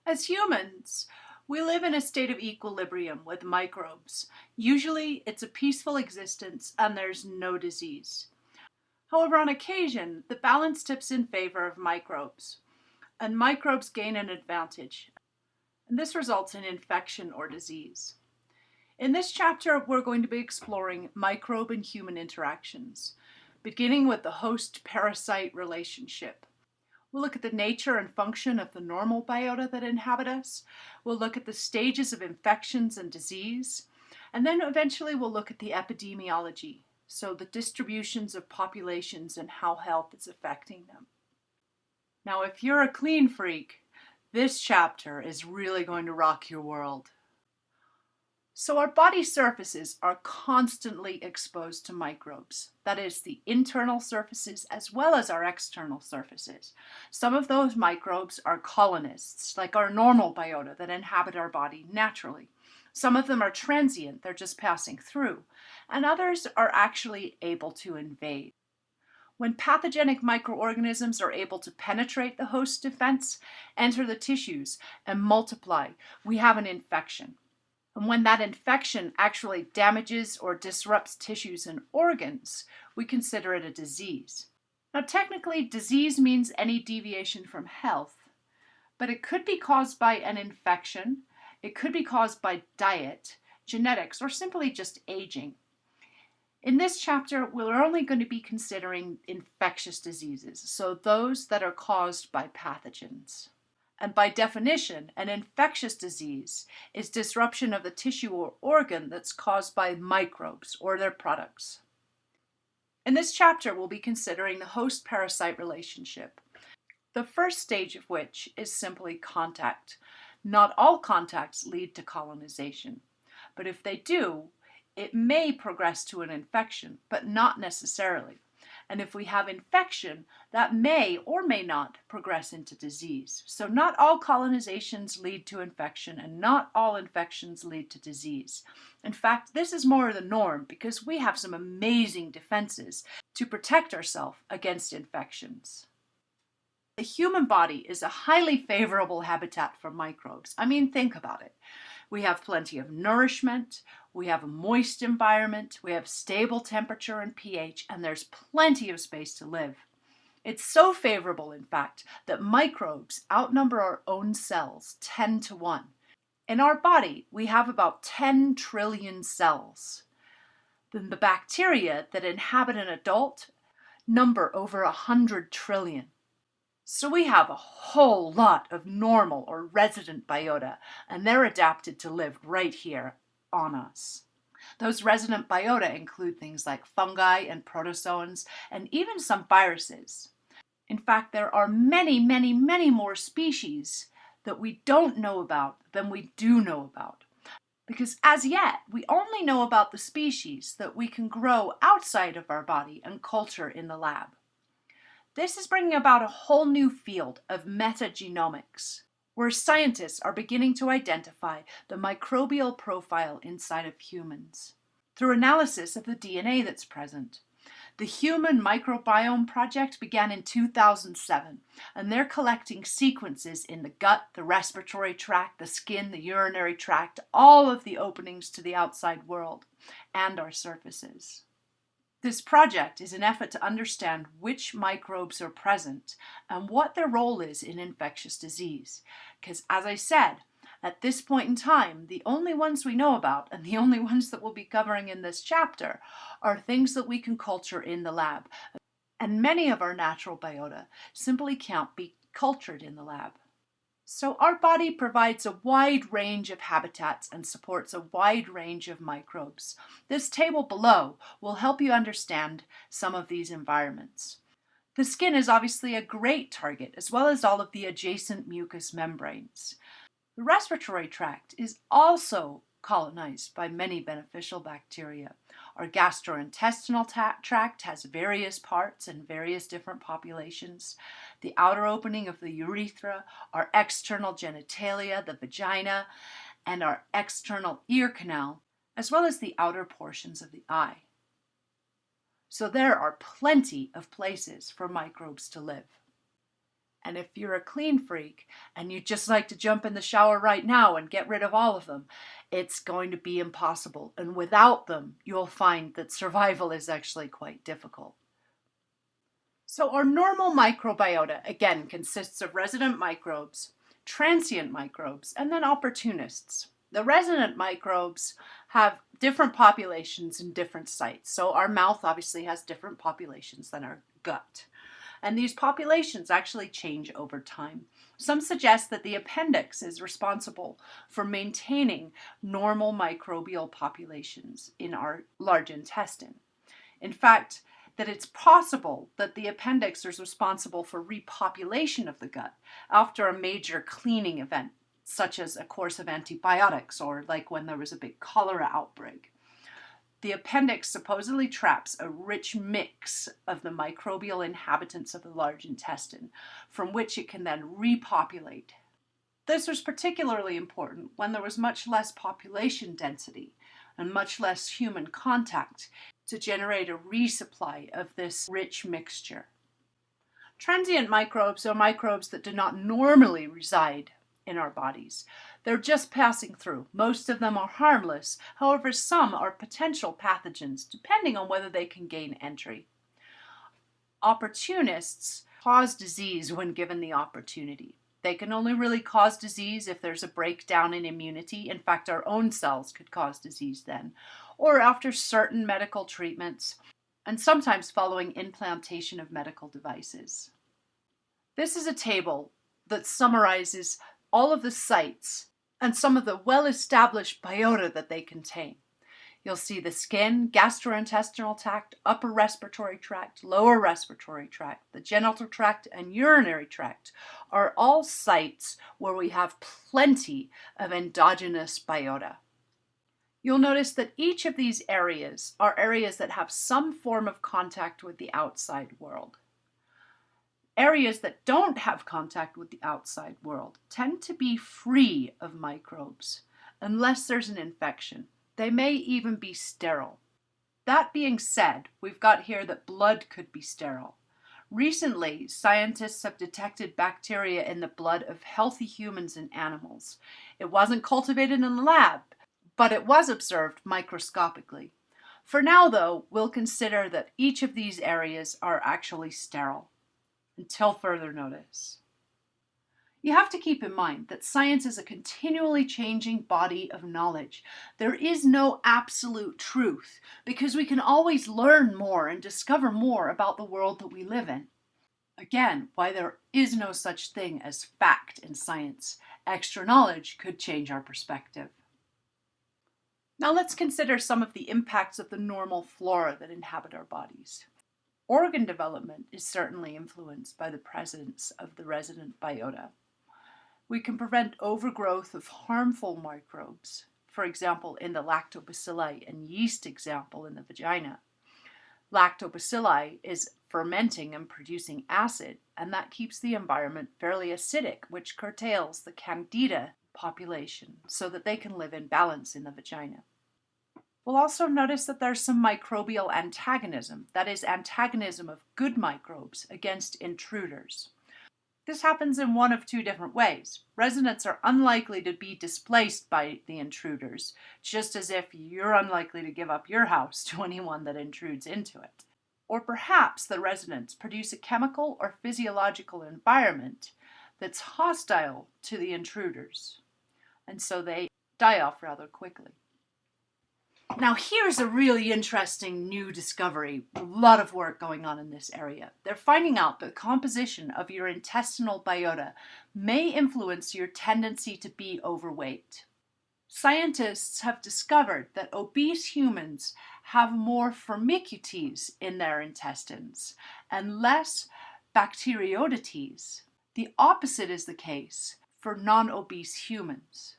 As humans, we live in a state of equilibrium with microbes. Usually, it's a peaceful existence and there's no disease. However, on occasion, the balance tips in favor of microbes, and microbes gain an advantage, and this results in infection or disease. In this chapter, we're going to be exploring microbe and human interactions, beginning with the host-parasite relationship. We'll look at the nature and function of the normal biota that inhabit us. We'll look at the stages of infections and disease. And then eventually we'll look at the epidemiology, so the distributions of populations and how health is affecting them. Now, if you're a clean freak, this chapter is really going to rock your world. So our body surfaces are constantly exposed to microbes. That is, the internal surfaces as well as our external surfaces. Some of those microbes are colonists, like our normal biota that inhabit our body naturally. Some of them are transient, they're just passing through. And others are actually able to invade. When pathogenic microorganisms are able to penetrate the host defense, enter the tissues, and multiply, we have an infection. And when that infection actually damages or disrupts tissues and organs, we consider it a disease. Now, technically, disease means any deviation from health, but it could be caused by an infection, it could be caused by diet, genetics, or simply just aging. In this chapter, we're only going to be considering infectious diseases, so those that are caused by pathogens. And by definition, an infectious disease is disruption of the tissue or organ that's caused by microbes or their products. In this chapter, we'll be considering the host-parasite relationship, the first stage of which is simply contact. Not all contacts lead to colonization, but if they do, it may progress to an infection, but not necessarily. And if we have infection, that may or may not progress into disease. So not all colonizations lead to infection, and not all infections lead to disease. In fact, this is more the norm because we have some amazing defenses to protect ourselves against infections. The human body is a highly favorable habitat for microbes. I mean, think about it. We have plenty of nourishment, we have a moist environment, we have stable temperature and pH, and there's plenty of space to live. It's so favorable, in fact, that microbes outnumber our own cells 10 to 1. In our body, we have about 10 trillion cells. Then the bacteria that inhabit an adult number over 100 trillion. So we have a whole lot of normal or resident biota, and they're adapted to live right here on us. Those resident biota include things like fungi and protozoans, and even some viruses. In fact, there are many, many, many more species that we don't know about than we do know about. Because as yet, we only know about the species that we can grow outside of our body and culture in the lab. This is bringing about a whole new field of metagenomics, where scientists are beginning to identify the microbial profile inside of humans through analysis of the DNA that's present. The Human Microbiome Project began in 2007, and they're collecting sequences in the gut, the respiratory tract, the skin, the urinary tract, all of the openings to the outside world, and our surfaces. This project is an effort to understand which microbes are present and what their role is in infectious disease. Because as I said, at this point in time, the only ones we know about and the only ones that we'll be covering in this chapter are things that we can culture in the lab. And many of our natural biota simply can't be cultured in the lab. So our body provides a wide range of habitats and supports a wide range of microbes. This table below will help you understand some of these environments. The skin is obviously a great target, as well as all of the adjacent mucous membranes. The respiratory tract is also colonized by many beneficial bacteria. Our gastrointestinal tract has various parts and various different populations. The outer opening of the urethra, our external genitalia, the vagina, and our external ear canal, as well as the outer portions of the eye. So there are plenty of places for microbes to live. And if you're a clean freak and you just like to jump in the shower right now and get rid of all of them, it's going to be impossible. And without them, you'll find that survival is actually quite difficult. So our normal microbiota, again, consists of resident microbes, transient microbes, and then opportunists. The resident microbes have different populations in different sites. So our mouth obviously has different populations than our gut. And these populations actually change over time. Some suggest that the appendix is responsible for maintaining normal microbial populations in our large intestine. In fact, that it's possible that the appendix is responsible for repopulation of the gut after a major cleaning event, such as a course of antibiotics or like when there was a big cholera outbreak. The appendix supposedly traps a rich mix of the microbial inhabitants of the large intestine, from which it can then repopulate. This was particularly important when there was much less population density and much less human contact to generate a resupply of this rich mixture. Transient microbes are microbes that do not normally reside in our bodies. They're just passing through. Most of them are harmless. However, some are potential pathogens, depending on whether they can gain entry. Opportunists cause disease when given the opportunity. They can only really cause disease if there's a breakdown in immunity. In fact, our own cells could cause disease then, or after certain medical treatments, and sometimes following implantation of medical devices. This is a table that summarizes all of the sites and some of the well-established biota that they contain. You'll see the skin, gastrointestinal tract, upper respiratory tract, lower respiratory tract, the genital tract, and urinary tract are all sites where we have plenty of endogenous biota. You'll notice that each of these areas are areas that have some form of contact with the outside world. Areas that don't have contact with the outside world tend to be free of microbes, unless there's an infection. They may even be sterile. That being said, we've got here that blood could be sterile. Recently, scientists have detected bacteria in the blood of healthy humans and animals. It wasn't cultivated in the lab, but it was observed microscopically. For now, though, we'll consider that each of these areas are actually sterile, until further notice. You have to keep in mind that science is a continually changing body of knowledge. There is no absolute truth because we can always learn more and discover more about the world that we live in. Again, why there is no such thing as fact in science. Extra knowledge could change our perspective. Now let's consider some of the impacts of the normal flora that inhabit our bodies. Organ development is certainly influenced by the presence of the resident biota. We can prevent overgrowth of harmful microbes, for example, in the lactobacilli and yeast example in the vagina. Lactobacilli is fermenting and producing acid, and that keeps the environment fairly acidic, which curtails the candida population so that they can live in balance in the vagina. We'll also notice that there's some microbial antagonism, that is, antagonism of good microbes against intruders. This happens in one of two different ways. Residents are unlikely to be displaced by the intruders, just as if you're unlikely to give up your house to anyone that intrudes into it. Or perhaps the residents produce a chemical or physiological environment that's hostile to the intruders, and so they die off rather quickly. Now here's a really interesting new discovery, a lot of work going on in this area. They're finding out that the composition of your intestinal biota may influence your tendency to be overweight. Scientists have discovered that obese humans have more Firmicutes in their intestines and less Bacteroidetes. The opposite is the case for non-obese humans.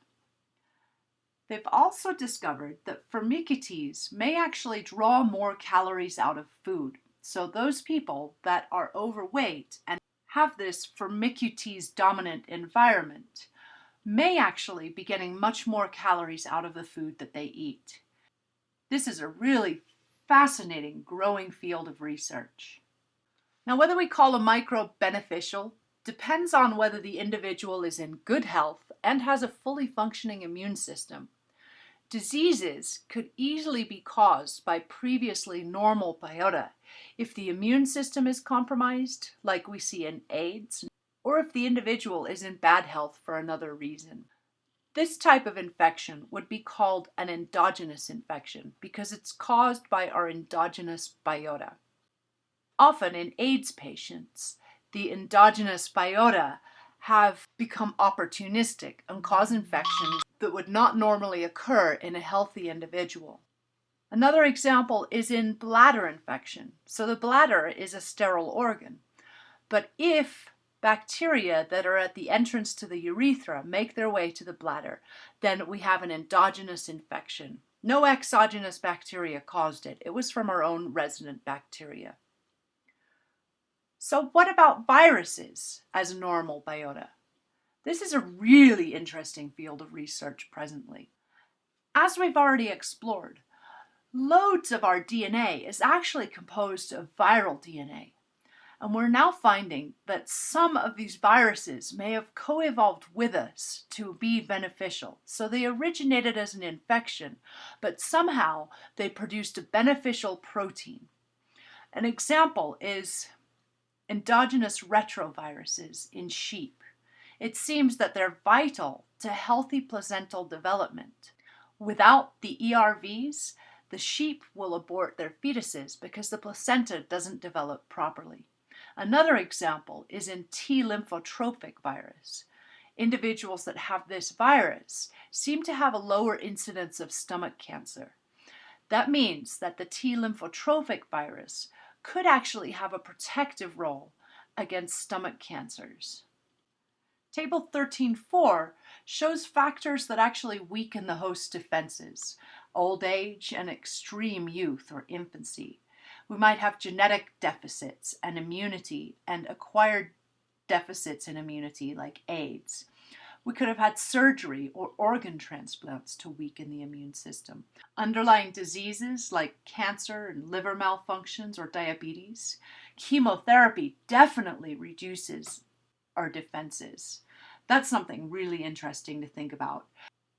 They've also discovered that Firmicutes may actually draw more calories out of food. So those people that are overweight and have this Firmicutes dominant environment may actually be getting much more calories out of the food that they eat. This is a really fascinating growing field of research. Now, whether we call a microbe beneficial depends on whether the individual is in good health and has a fully functioning immune system. Diseases could easily be caused by previously normal biota if the immune system is compromised, like we see in AIDS, or if the individual is in bad health for another reason. This type of infection would be called an endogenous infection because it's caused by our endogenous biota. Often in AIDS patients, the endogenous biota have become opportunistic and cause infections that would not normally occur in a healthy individual. Another example is in bladder infection. So the bladder is a sterile organ, but if bacteria that are at the entrance to the urethra make their way to the bladder, then we have an endogenous infection. No exogenous bacteria caused it. It was from our own resident bacteria. So what about viruses as normal biota? This is a really interesting field of research presently. As we've already explored, loads of our DNA is actually composed of viral DNA. And we're now finding that some of these viruses may have co-evolved with us to be beneficial. So they originated as an infection, but somehow they produced a beneficial protein. An example is endogenous retroviruses in sheep. It seems that they're vital to healthy placental development. Without the ERVs, the sheep will abort their fetuses because the placenta doesn't develop properly. Another example is in T lymphotropic virus. Individuals that have this virus seem to have a lower incidence of stomach cancer. That means that the T lymphotropic virus could actually have a protective role against stomach cancers. Table 13.4 shows factors that actually weaken the host's defenses: old age and extreme youth or infancy. We might have genetic deficits and immunity and acquired deficits in immunity like AIDS. We could have had surgery or organ transplants to weaken the immune system. Underlying diseases like cancer and liver malfunctions or diabetes. Chemotherapy definitely reduces our defenses. That's something really interesting to think about.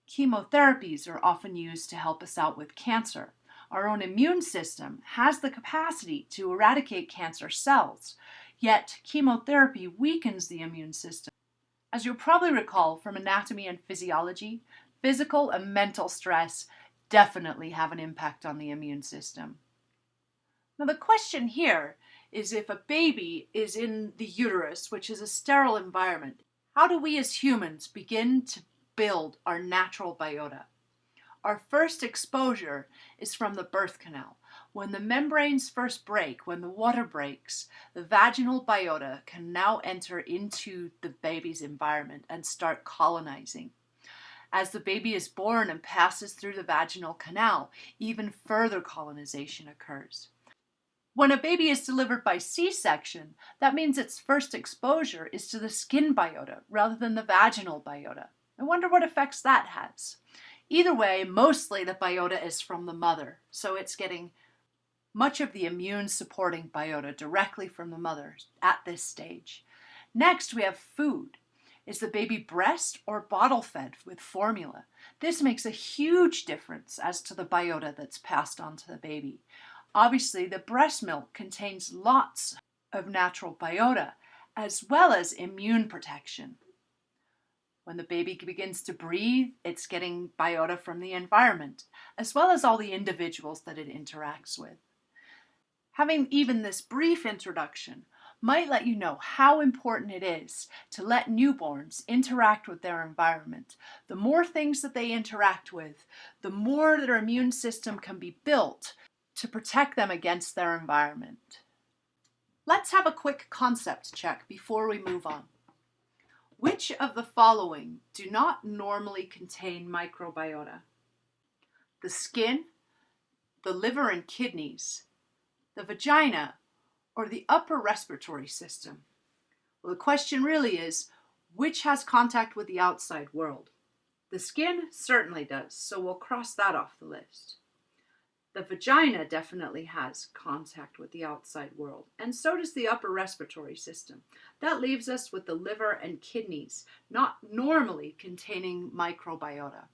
Chemotherapies are often used to help us out with cancer. Our own immune system has the capacity to eradicate cancer cells, yet chemotherapy weakens the immune system. As you'll probably recall from anatomy and physiology, physical and mental stress definitely have an impact on the immune system. Now the question here is, if a baby is in the uterus, which is a sterile environment, how do we as humans begin to build our natural biota? Our first exposure is from the birth canal. When the membranes first break, when the water breaks, the vaginal biota can now enter into the baby's environment and start colonizing. As the baby is born and passes through the vaginal canal, even further colonization occurs. When a baby is delivered by C-section, that means its first exposure is to the skin biota rather than the vaginal biota. I wonder what effects that has. Either way, mostly the biota is from the mother, so it's getting much of the immune supporting biota directly from the mother at this stage. Next, we have food. Is the baby breast or bottle fed with formula? This makes a huge difference as to the biota that's passed on to the baby. Obviously, the breast milk contains lots of natural biota as well as immune protection. When the baby begins to breathe, it's getting biota from the environment, as well as all the individuals that it interacts with. Having even this brief introduction might let you know how important it is to let newborns interact with their environment. The more things that they interact with, the more their immune system can be built to protect them against their environment. Let's have a quick concept check before we move on. Which of the following do not normally contain microbiota? The skin, the liver and kidneys, the vagina, or the upper respiratory system? Well, the question really is, which has contact with the outside world? The skin certainly does, so we'll cross that off the list. The vagina definitely has contact with the outside world, and so does the upper respiratory system. That leaves us with the liver and kidneys, not normally containing microbiota.